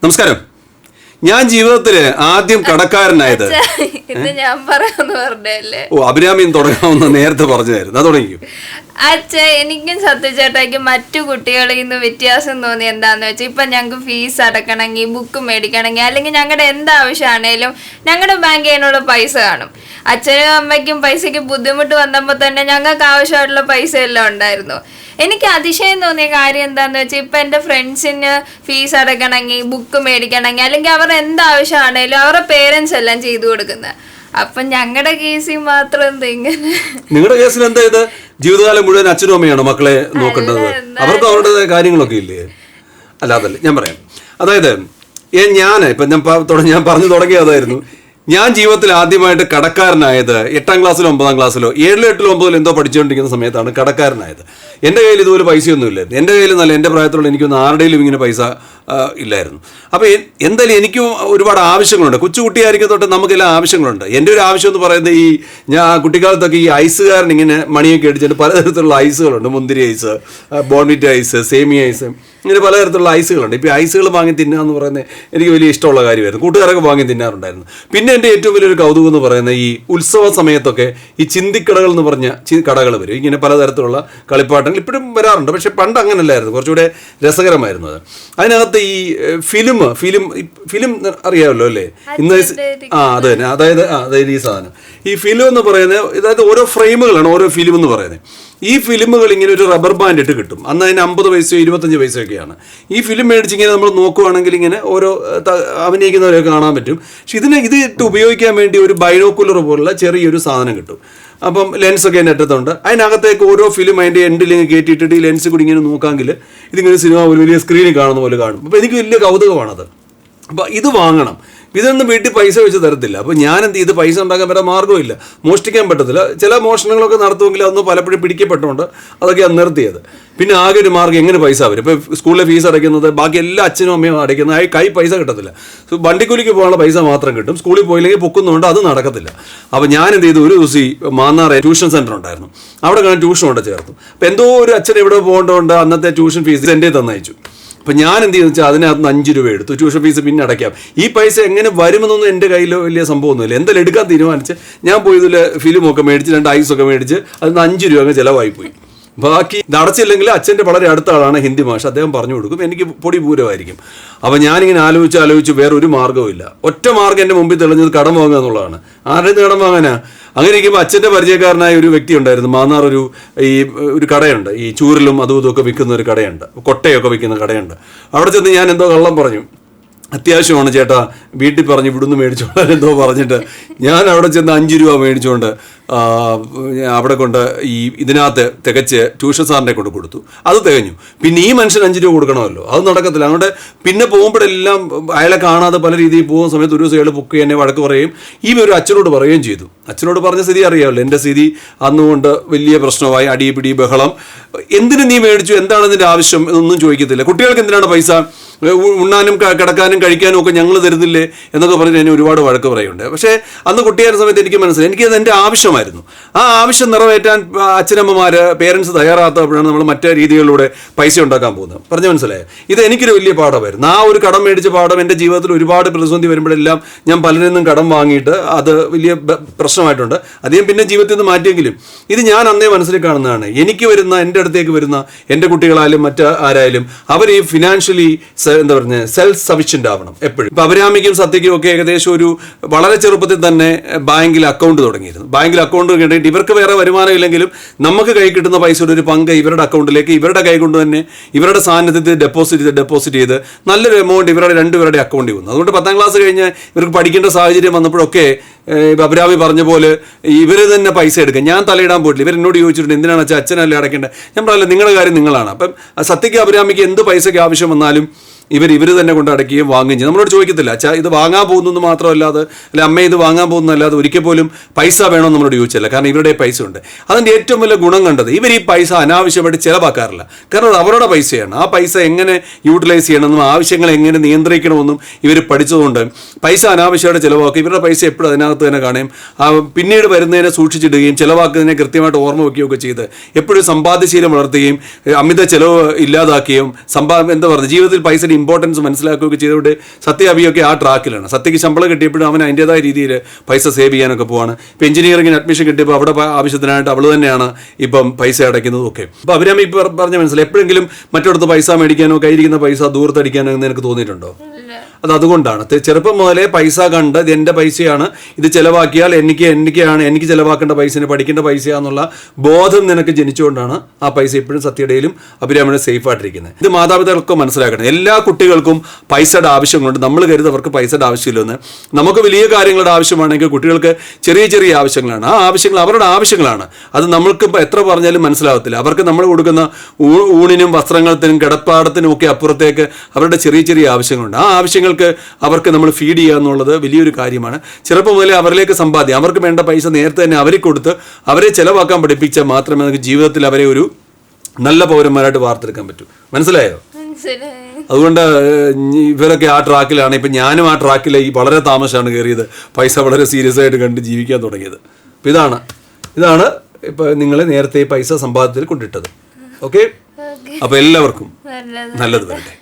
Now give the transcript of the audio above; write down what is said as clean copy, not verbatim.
നമസ്കാരം. ഞാൻ ജീവിതത്തിൽ ആദ്യം കടക്കാരനായത് ഞാൻ പറയാന്ന് പറഞ്ഞല്ലേ. അഭിരാമിയും തുടങ്ങാമെന്ന് നേരത്തെ പറഞ്ഞായിരുന്നു. അത് തുടങ്ങിക്കും. എനിക്കും സത്യചേട്ടായിക്കും മറ്റു കുട്ടികളിൽ നിന്ന് വ്യത്യാസം തോന്നി എന്താന്ന് വെച്ചാൽ ഇപ്പൊ ഞങ്ങൾക്ക് ഫീസ് അടക്കണമെങ്കിൽ ബുക്ക് മേടിക്കണമെങ്കിൽ അല്ലെങ്കിൽ ഞങ്ങളുടെ എന്താവശ്യമാണേലും ഞങ്ങളുടെ ബാങ്കിൽ അതിനുള്ള പൈസ കാണും. അച്ഛനും അമ്മയ്ക്കും പൈസക്ക് ബുദ്ധിമുട്ട് വന്നപ്പോൾ തന്നെ ഞങ്ങൾക്ക് ആവശ്യമായിട്ടുള്ള പൈസ എല്ലാം ഉണ്ടായിരുന്നു. എനിക്ക് അതിശയം തോന്നിയ കാര്യം എന്താന്ന് വെച്ചാൽ ഇപ്പൊ എന്റെ ഫ്രണ്ട്സിന് ഫീസ് അടക്കണമെങ്കിൽ ബുക്ക് മേടിക്കണമെങ്കിൽ അല്ലെങ്കിൽ അവർ എന്താവശ്യമാണേലും അവരുടെ പേരൻസ് എല്ലാം ചെയ്തു കൊടുക്കുന്നത്. അപ്പൊ ഞങ്ങളുടെ കേസിൽ മാത്രം എന്താ ഇങ്ങനെ? നിങ്ങളുടെ കേസിൽ എന്താ ഇത്? ജീവിതകാലം മുഴുവൻ അച്ഛനും അമ്മയാണ് മക്കളെ നോക്കേണ്ടത്. അവർക്ക് അവരുടേതായ കാര്യങ്ങളൊക്കെ ഇല്ലേ? അല്ലാതല്ലേ ഞാൻ പറയാം. അതായത് ഞാൻ പറഞ്ഞു തുടങ്ങിയതായിരുന്നു. ഞാൻ ജീവിതത്തിൽ ആദ്യമായിട്ട് കടക്കാരനായത് 8ാം ക്ലാസ്സിലോ 9ാം ക്ലാസ്സിലോ 7, 8, 9 എന്തോ പഠിച്ചുകൊണ്ടിരിക്കുന്ന സമയത്താണ് കടക്കാരനായത്. എൻ്റെ കയ്യിൽ ഇതുപോലെ പൈസയൊന്നും ഇല്ലായിരുന്നു. എൻ്റെ കയ്യിൽ നല്ല എൻ്റെ പ്രായത്തിലുള്ള എനിക്കൊന്നും ആരുടെയിലും ഇങ്ങനെ പൈസ ഇല്ലായിരുന്നു. അപ്പോൾ എന്തായാലും എനിക്കും ഒരുപാട് ആവശ്യങ്ങളുണ്ട്. കൊച്ചുകുട്ടിയായിരിക്കും തൊട്ട് നമുക്കെല്ലാം ആവശ്യങ്ങളുണ്ട്. എൻ്റെ ഒരു ആവശ്യം എന്ന് പറയുന്നത് ഞാൻ കുട്ടിക്കാലത്തൊക്കെ ഈ ഐസുകാരൻ ഇങ്ങനെ മണിയൊക്കെ അടിച്ചിട്ട് പലതരത്തിലുള്ള ഐസുകളുണ്ട്. മുന്തിരി ഐസ്, ബോൺവിറ്റ് ഐസ്, സേമിയ ഐസ്, ഇങ്ങനെ പലതരത്തിലുള്ള ഐസുകളുണ്ട്. ഇപ്പോൾ ഐസുകൾ വാങ്ങി തിന്നുക എന്ന് പറയുന്നത് എനിക്ക് വലിയ ഇഷ്ടമുള്ള കാര്യമായിരുന്നു. കൂട്ടുകാരൊക്കെ വാങ്ങി തിന്നാറുണ്ടായിരുന്നു. പിന്നെ എൻ്റെ ഏറ്റവും വലിയൊരു കൗതുകം എന്ന് പറയുന്നത് ഈ ഉത്സവ സമയത്തൊക്കെ ഈ ചിന്തിക്കടകൾ എന്ന് പറഞ്ഞ കടകൾ വരും. ഇങ്ങനെ പലതരത്തിലുള്ള കളിപ്പാട്ടങ്ങൾ ഇപ്പോഴും വരാറുണ്ട്. പക്ഷെ പണ്ട് അങ്ങനല്ലായിരുന്നു, കുറച്ചുകൂടെ രസകരമായിരുന്നു അത്. അതിനകത്ത് ഈ ഫിലിം അറിയാമല്ലോ അല്ലേ? ഇന്ന് അത് തന്നെ. അതായത് ഈ സാധനം ഈ ഫിലിം എന്ന് പറയുന്നത്, അതായത് ഓരോ ഫ്രെയിമുകളാണ് ഓരോ ഫിലിം എന്ന് പറയുന്നത്. ഈ ഫിലിമുകൾ ഇങ്ങനെ ഒരു റബ്ബർ ബാൻഡ് ഇട്ട് കിട്ടും. അന്ന് അതിന് 50 പൈസയോ 25 പൈസയൊക്കെയാണ്. ഈ ഫിലിം മേടിച്ചിങ്ങനെ നമ്മൾ നോക്കുവാണെങ്കിൽ ഇങ്ങനെ ഓരോ അഭിനയിക്കുന്നവരെയൊക്കെ കാണാൻ പറ്റും. പക്ഷെ ഇത് ഇട്ട് ഉപയോഗിക്കാൻ വേണ്ടി ഒരു ബൈനോക്കുലർ പോലുള്ള ചെറിയൊരു സാധനം കിട്ടും. അപ്പം ലെൻസൊക്കെ അതിൻ്റെ അറ്റത്തുണ്ട്. അതിനകത്തേക്ക് ഓരോ ഫിലിം അതിൻ്റെ എൻഡിലിങ്ങനെ കയറ്റിയിട്ടിട്ട് ഈ ലെൻസ് കൂടി ഇങ്ങനെ നോക്കാമെങ്കിൽ ഇതിങ്ങനെ സിനിമ ഒരു വലിയ സ്ക്രീനിൽ കാണുന്ന പോലെ കാണും. അപ്പോൾ എനിക്ക് വലിയ കൗതുകമാണത്. അപ്പോൾ ഇത് വാങ്ങണം. ഇതൊന്നും വീട്ടിൽ പൈസ വെച്ച് തരത്തില്ല. അപ്പോൾ ഞാൻ എന്ത് ചെയ്ത് പൈസ ഉണ്ടാക്കാൻ വേറെ മാർഗ്ഗമില്ല. മോഷ്ടിക്കാൻ പറ്റത്തില്ല. ചില മോഷണങ്ങളൊക്കെ നടത്തുമെങ്കിൽ അതൊന്നും പലപ്പോഴും പിടിക്കപ്പെട്ടുകൊണ്ട് അതൊക്കെ നിർത്തിയത്. പിന്നെ ആകെ ഒരു മാർഗ്ഗം എങ്ങനെ പൈസ വരും? ഇപ്പോൾ സ്കൂളിലെ ഫീസ് അടയ്ക്കുന്നത് ബാക്കി എല്ലാ അച്ഛനും അമ്മയും അടയ്ക്കുന്നത് കൈ പൈസ കിട്ടത്തില്ല. പണ്ടിക്കൂലിക്ക് പോകാനുള്ള പൈസ മാത്രം കിട്ടും. സ്കൂളിൽ പോയില്ലെങ്കിൽ പൊക്കുന്നുണ്ട്, അത് നടക്കത്തില്ല. അപ്പോൾ ഞാൻ എന്ത് ചെയ്തു, ഒരു ദിവസം ഈ മാന്നാറെ ട്യൂഷൻ സെൻറ്റർ ഉണ്ടായിരുന്നു, അവിടെ ഞാൻ ട്യൂഷൻ കൊണ്ട് ചേർത്തു. അപ്പോൾ എന്തോ ഒരു അച്ഛൻ ഇവിടെ പോകേണ്ടതുകൊണ്ട് അന്നത്തെ ട്യൂഷൻ ഫീസ് എൻ്റെ തന്നയച്ചു. അപ്പം ഞാൻ എന്ത് ചെയ്യുന്നു വെച്ചാൽ അതിനകത്ത് 5 രൂപ എടുത്തു. ട്യൂഷൻ ഫീസ് പിന്നെ അടയ്ക്കാം. ഈ പൈസ എങ്ങനെ വരുമെന്നൊന്നും എൻ്റെ കയ്യിൽ വലിയ സംഭവമൊന്നുമില്ല. എന്തായാലും എടുക്കാൻ തീരുമാനിച്ച് ഞാൻ പോയി ഇതിൽ ഫിലിമൊക്കെ മേടിച്ച് 2 ഐസൊക്കെ മേടിച്ച് അതിന് 5 രൂപ അങ്ങ് ചിലവായി പോയി. ബാക്കി ഇത് അടച്ചില്ലെങ്കിൽ അച്ഛൻ്റെ വളരെ അടുത്ത ആളാണ് ഹിന്ദി മാഷ്, അദ്ദേഹം പറഞ്ഞു കൊടുക്കും. എനിക്ക് പൊടി പൂരമായിരിക്കും. അപ്പോൾ ഞാനിങ്ങനെ ആലോചിച്ച് വേറൊരു മാർഗ്ഗവുമില്ല. ഒറ്റ മാർഗ്ഗം എൻ്റെ മുമ്പിൽ തെളിഞ്ഞത് കടം വാങ്ങുക എന്നുള്ളതാണ്. ആരുടെ കടം വാങ്ങാനാ? അങ്ങനെ ഇരിക്കുമ്പോൾ അച്ഛൻ്റെ പരിചയക്കാരനായ ഒരു വ്യക്തി ഉണ്ടായിരുന്നു. മാന്നാർ ഒരു കടയുണ്ട്, ഈ ചൂരിലും അതും ഇതൊക്കെ വിൽക്കുന്ന ഒരു കടയുണ്ട്, കൊട്ടയൊക്കെ വിൽക്കുന്ന കടയുണ്ട്. അവിടെ ചെന്ന് ഞാൻ എന്തോ കള്ളം പറഞ്ഞു, അത്യാവശ്യമാണ് ചേട്ടാ വീട്ടിൽ പറഞ്ഞ് ഇവിടുന്ന് മേടിച്ചോളാൻ എന്തോ പറഞ്ഞിട്ട് ഞാൻ അവിടെ ചെന്ന് 5 രൂപ മേടിച്ചുകൊണ്ട് അവിടെ കൊണ്ട് ഇതിനകത്ത് തികച്ച് ട്യൂഷൻ സാറിനെ കൊണ്ട് കൊടുത്തു. അത് തികഞ്ഞു. പിന്നെ ഈ മനുഷ്യൻ 5 രൂപ കൊടുക്കണമല്ലോ, അത് നടക്കത്തില്ല. അതുകൊണ്ട് പിന്നെ പോകുമ്പോഴെല്ലാം അയാളെ കാണാതെ പല രീതിയിൽ പോകുന്ന സമയത്ത് ഒരു ദിവസം അയാൾ പൊക്കി എന്നെ വഴക്ക് പറയും. ഒരു അച്ഛനോട് പറയുകയും ചെയ്തു. അച്ഛനോട് പറഞ്ഞ സ്ഥിതി അറിയാമല്ലോ, എൻ്റെ സ്ഥിതി അന്നുകൊണ്ട് വലിയ പ്രശ്നമായി, അടിപിടി ബഹളം. എന്തിനു നീ മേടിച്ചു, എന്താണ് ഇതിൻ്റെ ആവശ്യം എന്നൊന്നും ചോദിക്കത്തില്ല. കുട്ടികൾക്ക് എന്തിനാണ് പൈസ, ഉണ്ണാനും കിടക്കാനും കഴിക്കാനും ഒക്കെ ഞങ്ങൾ തരുന്നില്ലേ എന്നൊക്കെ പറഞ്ഞ് എന്നെ ഒരുപാട് വഴക്ക് പറയുന്നുണ്ട്. പക്ഷേ അന്ന് കുട്ടിയായിരുന്ന സമയത്ത് എനിക്ക് മനസ്സിലായി എനിക്കത് എൻ്റെ ആവശ്യമായിരുന്നു. ആ ആവശ്യം നിറവേറ്റാൻ അച്ഛനമ്മമാർ പേരൻസ് തയ്യാറാത്തപ്പോഴാണ് നമ്മൾ മറ്റേ രീതികളിലൂടെ പൈസ ഉണ്ടാക്കാൻ പോകുന്നത്. പറഞ്ഞു മനസ്സിലായോ? ഇത് എനിക്കൊരു വലിയ പാഠമായിരുന്നു. ആ ഒരു കടം മേടിച്ച പാഠം എൻ്റെ ജീവിതത്തിൽ ഒരുപാട് പ്രതിസന്ധി വരുമ്പോഴെല്ലാം ഞാൻ പലരിൽ നിന്നും കടം വാങ്ങിയിട്ട് അത് വലിയ പ്രശ്നമായിട്ടുണ്ട്. അധികം പിന്നെ ജീവിതത്തിൽ നിന്ന് മാറ്റിയെങ്കിലും ഇത് ഞാൻ അന്നേ മനസ്സിൽ കാണുന്നതാണ്. എനിക്ക് വരുന്ന, എൻ്റെ അടുത്തേക്ക് വരുന്ന എൻ്റെ കുട്ടികളായാലും മറ്റാരായാലും അവർ ഈ ഫിനാൻഷ്യലി സെൽഫ് സഫിഷ്യൻ്റ് ആവണം എപ്പോഴും. ഇപ്പം അഭിരാമിക്കും സത്യയ്ക്കും ഒക്കെ ഏകദേശം ഒരു വളരെ ചെറുപ്പത്തിൽ തന്നെ ബാങ്കിൽ അക്കൗണ്ട് തുടങ്ങിയിരുന്നു. ബാങ്കിൽ അക്കൗണ്ട് കിട്ടിയിട്ട് ഇവർക്ക് വേറെ വരുമാനം ഇല്ലെങ്കിലും നമുക്ക് കൈ കിട്ടുന്ന പൈസയുടെ ഒരു പങ്ക് ഇവരുടെ അക്കൗണ്ടിലേക്ക് ഇവരുടെ കൈ കൊണ്ട് തന്നെ ഇവരുടെ സാന്നിധ്യത്തിൽ ഡെപ്പോസിറ്റ് ചെയ്ത് നല്ലൊരു എമൗണ്ട് ഇവരുടെ രണ്ടുപേരുടെ അക്കൗണ്ടിൽ വന്നു. അതുകൊണ്ട് 10ാം ക്ലാസ് കഴിഞ്ഞ് ഇവർക്ക് പഠിക്കേണ്ട സാഹചര്യം വന്നപ്പോഴൊക്കെ അഭിരാമി പറഞ്ഞ പോലെ ഇവർ തന്നെ പൈസ എടുക്കുക. ഞാൻ തലയിടാൻ പോയിട്ടില്ല. ഇവരെന്നോട് ചോദിച്ചിട്ടുണ്ട് എന്തിനാണ് അച്ഛനല്ലേ അടയ്ക്കേണ്ടത്. ഞാൻ പറയില്ല, നിങ്ങളുടെ കാര്യം നിങ്ങളാണ്. അപ്പം സത്യയ്ക്ക് അഭിരാമിക്ക് എന്ത് പൈസയ്ക്ക് ആവശ്യം വന്നാലും ഇവർ തന്നെ കൊണ്ട് അടയ്ക്കുകയും വാങ്ങുകയും ചെയ്യും. നമ്മളോട് ചോദിക്കത്തില്ല അച്ഛാ ഇത് വാങ്ങാൻ പോകുന്നു മാത്രമല്ലാതെ, അല്ലെ അമ്മ ഇത് വാങ്ങാൻ പോകുന്നതല്ലാതെ ഒരിക്കൽ പോലും പൈസ വേണമെന്ന് നമ്മളോട് ചോദിച്ചില്ല. കാരണം ഇവരുടെ പൈസ ഉണ്ട്. അതിൻ്റെ ഏറ്റവും വലിയ ഗുണം കണ്ടത് ഇവർ ഈ പൈസ അനാവശ്യമായിട്ട് ചിലവാക്കാറില്ല. കാരണം അത് അവരുടെ പൈസയാണ്. ആ പൈസ എങ്ങനെ യൂട്ടിലൈസ് ചെയ്യണമെന്നും ആവശ്യങ്ങൾ എങ്ങനെ നിയന്ത്രിക്കണമെന്നും ഇവർ പഠിച്ചതുകൊണ്ട് പൈസ അനാവശ്യമായിട്ട് ചിലവാക്കും. ഇവരുടെ പൈസ എപ്പോഴും അതിനകത്ത് തന്നെ കാണുകയും പിന്നീട് വരുന്നതിനെ സൂക്ഷിച്ചിടുകയും ചിലവാക്കുന്നതിനെ കൃത്യമായിട്ട് ഓർമ്മ വയ്ക്കുകയൊക്കെ ചെയ്ത് എപ്പോഴും സമ്പാദ്യശീലം വളർത്തുകയും അമിത ചിലവ് ഇല്ലാതാക്കുകയും ജീവിതത്തിൽ പൈസ ഇമ്പോർട്ടൻസ് മനസ്സിലാക്കുകയൊക്കെ ചെയ്തുകൊണ്ട് സത്യ അഭിയൊക്കെ ആ ട്രാക്കിലാണ്. സത്യക്ക് ശമ്പളം കിട്ടിയപ്പോഴും അവൻ അതിൻ്റെതായ രീതിയിൽ പൈസ സേവ് ചെയ്യാനൊക്കെ പോവാണ്. ഇപ്പം എഞ്ചിനീയറിംഗിന് അഡ്മിഷൻ കിട്ടിയപ്പോൾ അവിടെ ആവശ്യത്തിനായിട്ട് അവൾ തന്നെയാണ് ഇപ്പം പൈസ അടയ്ക്കുന്നതും ഒക്കെ. അപ്പോൾ അഭിരാമി ഇപ്പോൾ പറഞ്ഞ മനസ്സിലായി, എപ്പോഴെങ്കിലും മറ്റിടത്ത് പൈസ മേടിക്കാനോ കയ്യിരിക്കുന്ന പൈസ ദൂരത്തടിക്കാനോ എന്ന് എനിക്ക് തോന്നിയിട്ടുണ്ടോ? അത് അതുകൊണ്ടാണ് ചെറുപ്പം മുതലേ പൈസ കണ്ട് ഇത് എൻ്റെ പൈസയാണ്, ഇത് ചിലവാക്കിയാൽ എനിക്ക് ചിലവാക്കേണ്ട പൈസ പഠിക്കേണ്ട പൈസയാന്നുള്ള ബോധം നിനക്ക് ജനിച്ചുകൊണ്ടാണ് ആ പൈസ ഇപ്പോഴും സത്യയുടെയിലും അഭിരാമിയുടെ സേഫ് ആയിട്ടിരിക്കുന്നത്. ഇത് മാതാപിതാക്കൾക്ക് മനസ്സിലാക്കണം. എല്ലാ കുട്ടികൾക്കും പൈസയുടെ ആവശ്യങ്ങളുണ്ട്. നമ്മൾ കരുതവർക്ക് പൈസയുടെ ആവശ്യമില്ലെന്ന്. നമുക്ക് വലിയ കാര്യങ്ങളുടെ ആവശ്യമാണെങ്കിൽ കുട്ടികൾക്ക് ചെറിയ ചെറിയ ആവശ്യങ്ങളാണ്. ആ ആവശ്യങ്ങൾ അവരുടെ ആവശ്യങ്ങളാണ്. അത് നമ്മൾക്ക് എത്ര പറഞ്ഞാലും മനസ്സിലാവത്തില്ല. അവർക്ക് നമ്മൾ കൊടുക്കുന്ന ഊണിനും വസ്ത്രങ്ങൾക്കും കിടപ്പാടത്തിനും ഒക്കെ അപ്പുറത്തേക്ക് അവരുടെ ചെറിയ ചെറിയ ആവശ്യങ്ങളുണ്ട്. ആ ആവശ്യങ്ങൾക്ക് അവർക്ക് നമ്മൾ ഫീഡ് ചെയ്യുക എന്നുള്ളത് വലിയൊരു കാര്യമാണ്. ചെറുപ്പം മുതലേ അവരിലേക്ക് സമ്പാദ്യം, അവർക്ക് വേണ്ട പൈസ നേരത്തെ തന്നെ അവരെ കൊടുത്ത് അവരെ ചെലവാക്കാൻ പഠിപ്പിച്ചാൽ മാത്രമേ നമുക്ക് ജീവിതത്തിൽ അവരെ ഒരു നല്ല പൗരന്മാരായിട്ട് വാർത്തെടുക്കാൻ പറ്റൂ. മനസ്സിലായോ? അതുകൊണ്ട് ഇവരൊക്കെ ആ ട്രാക്കിലാണ്. ഇപ്പം ഞാനും ആ ട്രാക്കിൽ വളരെ താമസമാണ് കയറിയത്. പൈസ വളരെ സീരിയസ് ആയിട്ട് കണ്ട് ജീവിക്കാൻ തുടങ്ങിയത്. അപ്പം ഇതാണ് ഇപ്പം നിങ്ങളെ നേരത്തെ പൈസ സമ്പാദ്യത്തിൽ കൊണ്ടിട്ടത്. ഓക്കെ, അപ്പോൾ എല്ലാവർക്കും നല്ലത് വരട്ടെ.